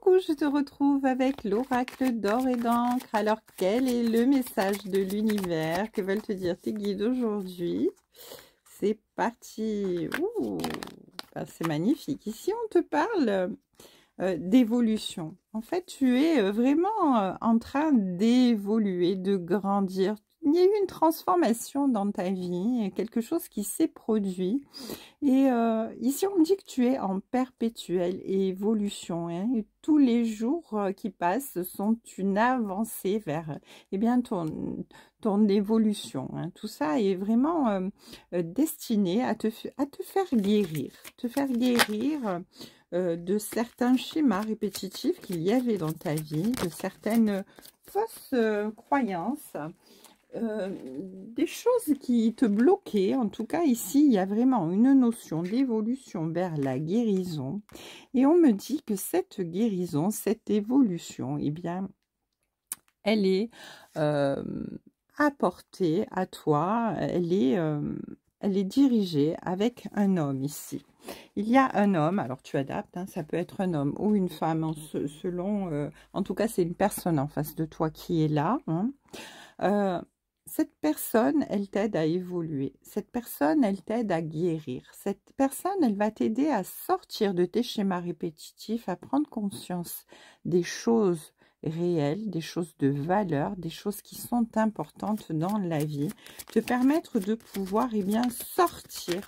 Coucou, je te retrouve avec l'oracle d'or et d'encre. Alors, quel est le message de l'univers que veulent te dire tes guides aujourd'hui? C'est parti. Ouh, ah, c'est magnifique. Ici, on te parle d'évolution. En fait, tu es vraiment en train d'évoluer, de grandir. Il y a eu une transformation dans ta vie, quelque chose qui s'est produit. Et ici, on me dit que tu es en perpétuelle évolution, hein, et tous les jours qui passent sont une avancée vers eh bien, ton évolution. Hein. Tout ça est vraiment destiné à te faire guérir. Te faire guérir de certains schémas répétitifs qu'il y avait dans ta vie, de certaines fausses croyances. Des choses qui te bloquaient. En tout cas, ici, il y a vraiment une notion d'évolution vers la guérison. Et on me dit que cette guérison, cette évolution, eh bien, elle est apportée à toi, elle est dirigée avec un homme ici. Il y a un homme, alors tu adaptes, hein, ça peut être un homme ou une femme, selon, en tout cas, c'est une personne en face de toi qui est là, hein. Cette personne, elle t'aide à évoluer. Cette personne, elle t'aide à guérir. Cette personne, elle va t'aider à sortir de tes schémas répétitifs, à prendre conscience des choses réelles, des choses de valeur, des choses qui sont importantes dans la vie, te permettre de pouvoir eh bien, sortir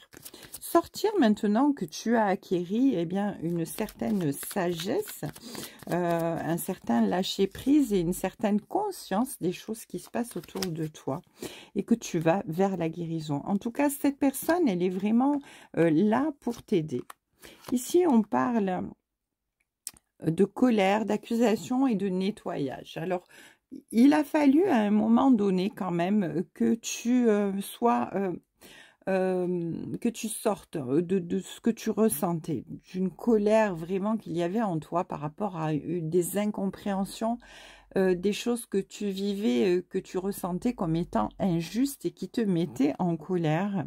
maintenant que tu as acquéri eh bien, une certaine sagesse, un certain lâcher-prise et une certaine conscience des choses qui se passent autour de toi et que tu vas vers la guérison. En tout cas, cette personne, elle est vraiment là pour t'aider. Ici, on parle de colère, d'accusation et de nettoyage. Alors, il a fallu à un moment donné quand même que tu sois... que tu sortes de ce que tu ressentais, d'une colère vraiment qu'il y avait en toi par rapport à des incompréhensions, des choses que tu vivais, que tu ressentais comme étant injustes et qui te mettaient en colère,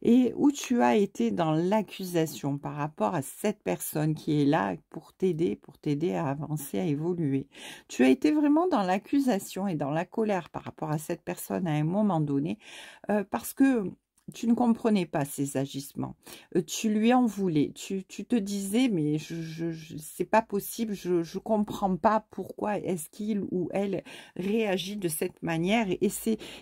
et où tu as été dans l'accusation par rapport à cette personne qui est là pour t'aider à avancer, à évoluer. Tu as été vraiment dans l'accusation et dans la colère par rapport à cette personne à un moment donné, parce que tu ne comprenais pas ses agissements, tu lui en voulais, tu te disais mais c'est pas possible, je comprends pas pourquoi est-ce qu'il ou elle réagit de cette manière, et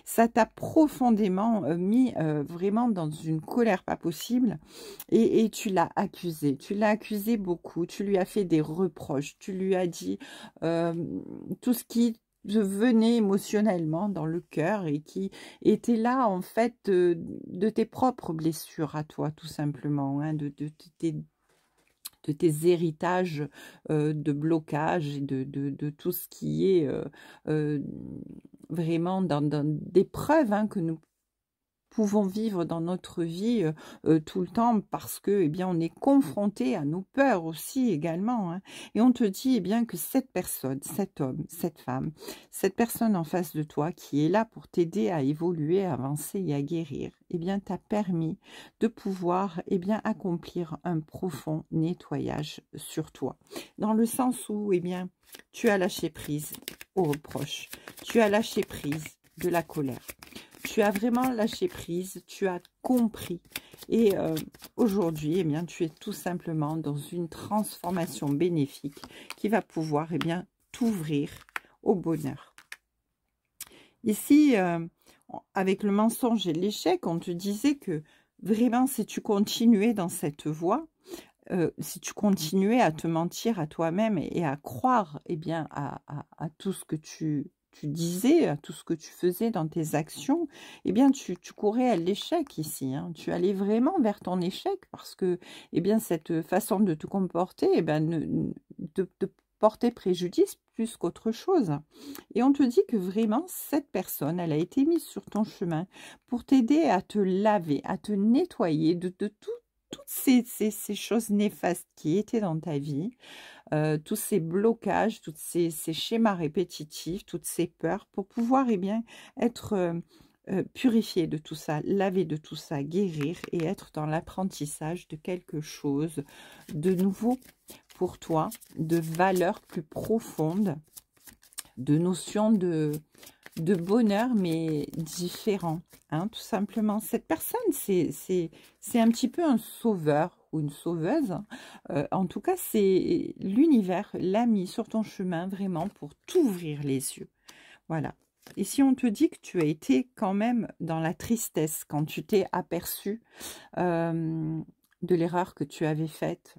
ça t'a profondément mis vraiment dans une colère pas possible, et tu l'as accusé beaucoup, tu lui as fait des reproches, tu lui as dit tout ce qui venait émotionnellement dans le cœur et qui était là en fait de tes propres blessures à toi tout simplement, hein, de tes héritages de blocage et de tout ce qui est vraiment dans des preuves, hein, que nous pouvons vivre dans notre vie tout le temps, parce que eh bien on est confronté à nos peurs aussi également, hein. Et on te dit eh bien que cette personne, cet homme, cette femme, cette personne en face de toi qui est là pour t'aider à évoluer, à avancer et à guérir, eh bien t'a permis de pouvoir eh bien accomplir un profond nettoyage sur toi, dans le sens où eh bien tu as lâché prise aux reproches, tu as lâché prise de la colère. Tu as vraiment lâché prise, tu as compris. Et aujourd'hui, eh bien, tu es tout simplement dans une transformation bénéfique qui va pouvoir eh bien, t'ouvrir au bonheur. Ici, avec le mensonge et l'échec, on te disait que vraiment, si tu continuais dans cette voie, si tu continuais à te mentir à toi-même et à croire eh bien, à tout ce que tu disais, à tout ce que tu faisais dans tes actions, eh bien, tu courais à l'échec ici, hein. Tu allais vraiment vers ton échec, parce que eh bien, cette façon de te comporter eh bien, te portait préjudice plus qu'autre chose. Et on te dit que vraiment, cette personne, elle a été mise sur ton chemin pour t'aider à te laver, à te nettoyer de toutes ces choses néfastes qui étaient dans ta vie, tous ces blocages, tous ces schémas répétitifs, toutes ces peurs, pour pouvoir eh bien, être purifié de tout ça, laver de tout ça, guérir et être dans l'apprentissage de quelque chose de nouveau, pour toi de valeurs plus profondes, de notions de bonheur, mais différents, hein, tout simplement. Cette personne, c'est un petit peu un sauveur ou une sauveuse. Hein. En tout cas, c'est l'univers l'a mis sur ton chemin vraiment pour t'ouvrir les yeux. Voilà. Et si on te dit que tu as été quand même dans la tristesse quand tu t'es aperçu de l'erreur que tu avais faite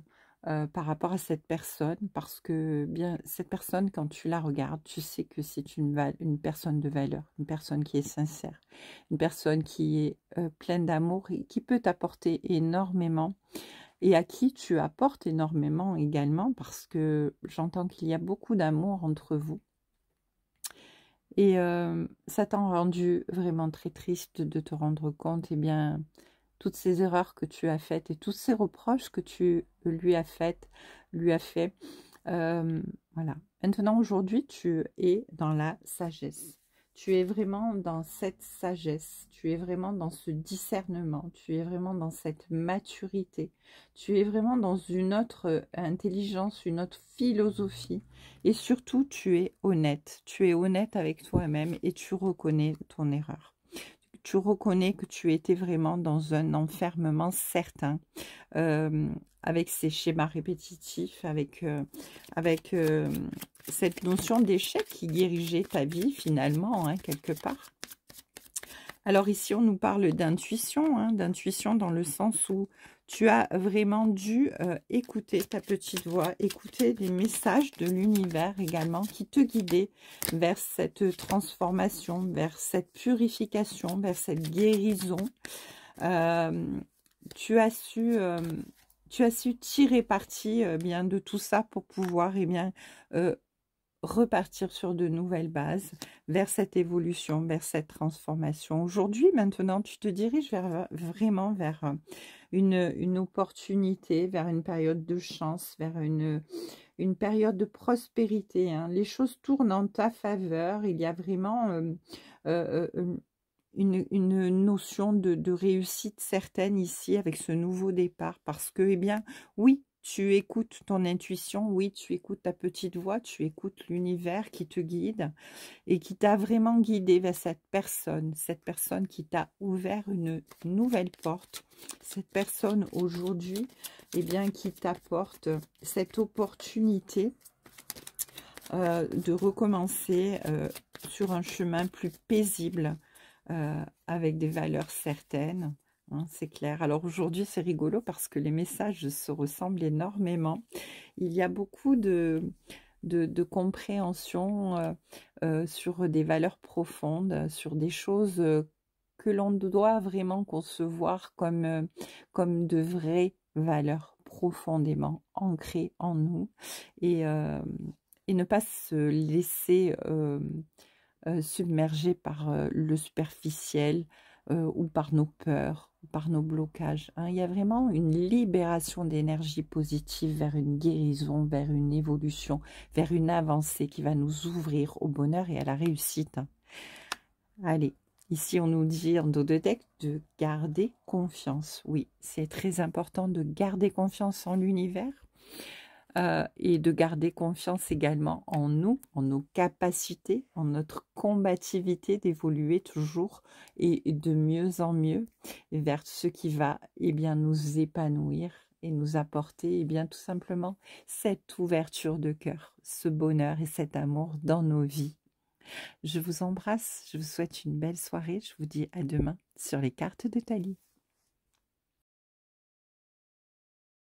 par rapport à cette personne, parce que bien cette personne, quand tu la regardes, tu sais que c'est une personne de valeur, une personne qui est sincère, une personne qui est pleine d'amour et qui peut t'apporter énormément et à qui tu apportes énormément également, parce que j'entends qu'il y a beaucoup d'amour entre vous. Et ça t'a rendu vraiment très triste de te rendre compte, eh bien, toutes ces erreurs que tu as faites et tous ces reproches que tu lui as fait. Voilà. Maintenant, aujourd'hui, tu es dans la sagesse. Tu es vraiment dans cette sagesse. Tu es vraiment dans ce discernement. Tu es vraiment dans cette maturité. Tu es vraiment dans une autre intelligence, une autre philosophie. Et surtout, tu es honnête. Tu es honnête avec toi-même et tu reconnais ton erreur. Tu reconnais que tu étais vraiment dans un enfermement certain, avec ces schémas répétitifs, avec cette notion d'échec qui dirigeait ta vie finalement, hein, quelque part. Alors ici, on nous parle d'intuition, hein, d'intuition dans le sens où tu as vraiment dû écouter ta petite voix, écouter des messages de l'univers également qui te guidaient vers cette transformation, vers cette purification, vers cette guérison. Tu as su tirer parti bien de tout ça pour pouvoir repartir sur de nouvelles bases, vers cette évolution, vers cette transformation. Aujourd'hui, maintenant, tu te diriges vraiment vers une opportunité, vers une période de chance, vers une période de prospérité. Hein. Les choses tournent en ta faveur. Il y a vraiment une notion de réussite certaine ici avec ce nouveau départ. Parce que, eh bien, oui, tu écoutes ton intuition, oui, tu écoutes ta petite voix, tu écoutes l'univers qui te guide et qui t'a vraiment guidé vers cette personne qui t'a ouvert une nouvelle porte, cette personne aujourd'hui, eh bien, qui t'apporte cette opportunité de recommencer sur un chemin plus paisible, avec des valeurs certaines. Hein, c'est clair. Alors aujourd'hui, c'est rigolo parce que les messages se ressemblent énormément. Il y a beaucoup de compréhension sur des valeurs profondes, sur des choses que l'on doit vraiment concevoir comme de vraies valeurs profondément ancrées en nous et ne pas se laisser submerger par le superficiel ou par nos peurs, par nos blocages. Hein. Il y a vraiment une libération d'énergie positive vers une guérison, vers une évolution, vers une avancée qui va nous ouvrir au bonheur et à la réussite. Hein. Allez, ici on nous dit en dos de deck de garder confiance. Oui, c'est très important de garder confiance en l'univers. Et de garder confiance également en nous, en nos capacités, en notre combativité d'évoluer toujours et de mieux en mieux vers ce qui va bien, nous épanouir et nous apporter bien, tout simplement cette ouverture de cœur, ce bonheur et cet amour dans nos vies. Je vous embrasse, je vous souhaite une belle soirée, je vous dis à demain sur les cartes de Thalie.